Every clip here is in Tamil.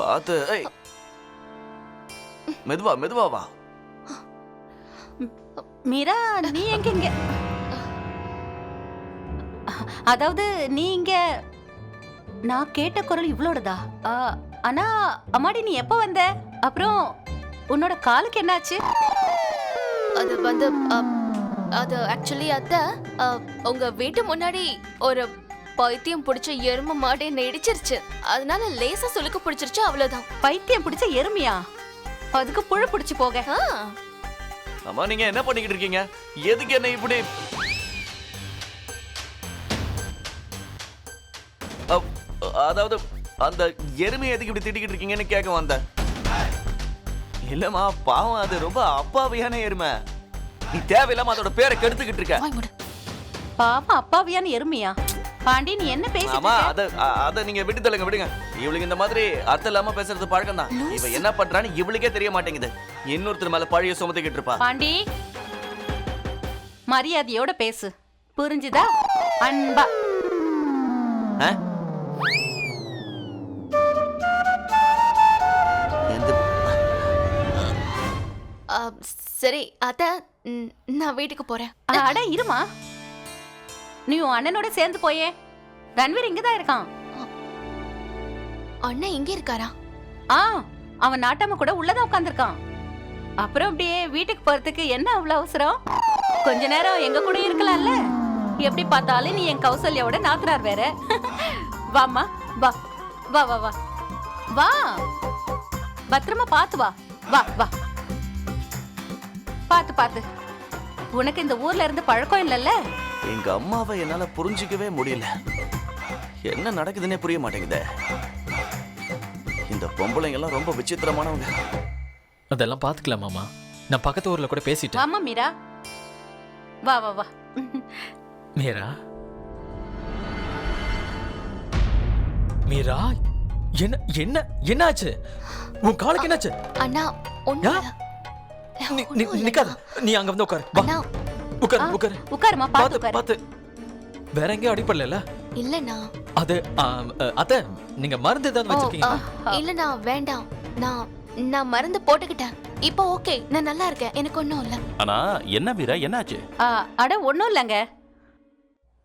பாத்து. மெதுவா மெதுவா வா. மீரா, நீ எங்க இங்க? அதாவது நீ இங்க, நான் கேட்ட குரல் இவ்வளோடதா? ஆனா அம்மாடி நீ எப்ப வந்த? அப்புறம் உன்னோட காலுக்கு என்னாச்சு? அது வந்து அது ஆக்சுவலி அத்தை, உங்க வீட்டு முன்னாடி ஒரு பைத்தியம் பிடிச்ச எருமை மாடு என்ன இடிச்சிருச்சு. அதனால லேசா சுளுக்கு பிடிச்சிருச்சு, அவ்வளவுதான். பைத்தியம் பிடிச்ச எருமையா? அதுக்கு புழு பிடிச்சு போக. அம்மா நீங்க என்ன பண்ணிக்கிட்டு இருக்கீங்க? எதுக்கு என்ன இப்படி? அதாவது அந்த எருமையை எதுக்கு இப்படி திட்டிக்கிட்டு இருக்கீங்கன்னு கேட்க வந்தேன். இல்லம்மா, பாவம், அது ரொம்ப அப்பாவியான எருமை. நீ தேவையில்லாம அதோட பேரை கெடுத்துக்கிட்டு இருக்க. பாவம் அப்பாவியான எருமையா? பாண்டி நீ என்ன பேசிட்டு ஆமா, இருக்க? அத நீங்க விட்டு தள்ளுங்க, விடுங்க. இவளுக்கு இந்த மாதிரி அர்த்தம் இல்லாம பேசுறது பழக்கம் தான். இவ என்ன பண்றான்னு இவளுக்கே தெரிய மாட்டேங்குது. இன்னொருத்தர் மேல பழைய சுமத்திக்கிட்டு இருப்பா. பாண்டி, மரியாதையோட பேசு, புரிஞ்சுதா? அன்பா. சரி அத்தை, நான் வீட்டுக்கு போறேன். அட இருமா, நீ உன் அண்ணனோட சேர்ந்து போயே. ரன்வீர் இங்கதான் இருக்கான். அண்ணன் இங்க இருக்காரா? அவன் நாட்டாம கூட உள்ளதான் உட்காந்துருக்கான். அப்புறம் அப்படியே வீட்டுக்கு போறதுக்கு என்ன அவ்வளவு அவசரம்? கொஞ்ச நேரம் எங்க கூட இருக்கலாம்ல. எப்படி பார்த்தாலும் நீ என் கௌசல்யாவோட நாத்தனார் வேற. வாமா, வா வா வா வா வா, பத்திரமா பாத்து வா. வா வா, பாத்து பாத்து. உனக்கு இந்த ஊர்ல இருந்து பழக்கம் இல்லல்ல? எங்க அம்மாவை என்னால புரிஞ்சிக்கவே முடியல. என்ன நடக்குதுன்னே புரிய மாட்டேங்குதே. இந்த பொம்பளைங்க எல்லாம் ரொம்ப விசித்திரமானவங்க. அதெல்லாம் பாத்துக்கலாம் மாமா, நான் பக்கத்து ஊர்ல கூட பேசிட்டேன். ஆமா மீரா, வா வா வா. மீரா, மீரா, என்ன என்ன என்னாச்சு? உன் காலுக்கு என்னாச்சு? அண்ணா ஒண்ணு நிக்காத, நீ அங்க வந்து உட்காரு. வா, உட்காரு உட்காரு. உட்காருமா, பாத்து உட்காரு. பாத்து. வேற எங்கேயும் அடிப்படல? இல்லண்ணா. அது அத்தை, நீங்க மருந்து ஏதாவது வச்சிருக்கீங்களா? இல்லண்ணா, வேண்டாம். நான் மருந்து போட்டுக்கிட்டேன். இப்போ ஓகே, நான் நல்லா இருக்கேன், எனக்கு ஒண்ணும் இல்ல. ஆனா என்ன மீரா, என்னாச்சு? அட ஒண்ணும் இல்லங்க.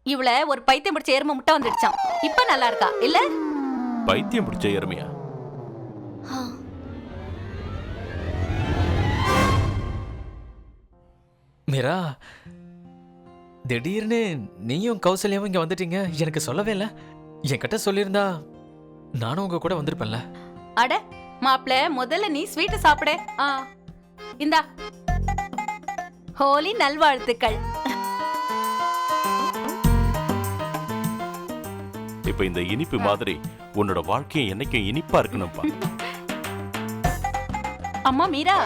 இவள ஒரு பைத்தியம் பிடிச்ச எருமை முட்டை வந்துடுச்சான். இப்ப நல்லா இருக்கா இல்ல? பைத்தியம் பிடிச்ச எருமையா? மீரா, திடீர்னு நீயும் கௌசல்யாவும் இங்க வந்துட்டீங்க, எனக்கு சொல்லவே இல்ல. என்கிட்ட சொல்லியிருந்தா நானும் உங்க கூட வந்திருப்பேன்ல. அட மாப்ள, முதல்ல நீ ஸ்வீட் சாப்பிடு. இந்தா, ஹோலி நல்வாழ்த்துக்கள். இப்ப இந்த இனிப்பு மாதிரி உன்னோட வாழ்க்கையை என்னைக்கும் இனிப்பா இருக்கணும்பா. அம்மா மீரா,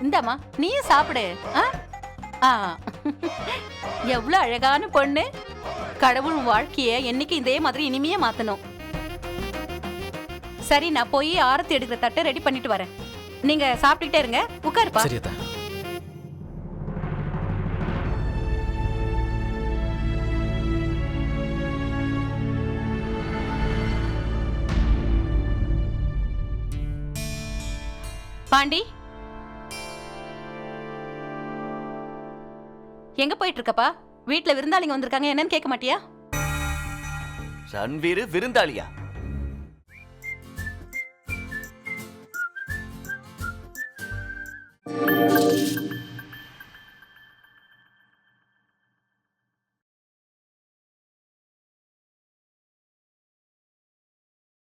இந்தாமா நீயும் சாப்பிடு. எவ்வளவு அழகான பொண்ணு. கடவுள் வாழ்க்கைய என்னைக்கு இதே மாதிரி இனிமையா மாத்தணும். சரி, நான் போய் ஆரத்தி எடுக்கிற தட்டை ரெடி பண்ணிட்டு வரேன். நீங்க சாப்பிட்டுட்டே இருங்க, உட்காருப்பா. சரியதா. பாண்டி, எங்க போயிட்டு இருக்கப்பா? வீட்டுல விருந்தாளிங்க வந்திருக்காங்க, என்னன்னு கேட்க மாட்டியா? ரன்வீர் விருந்தாளியா?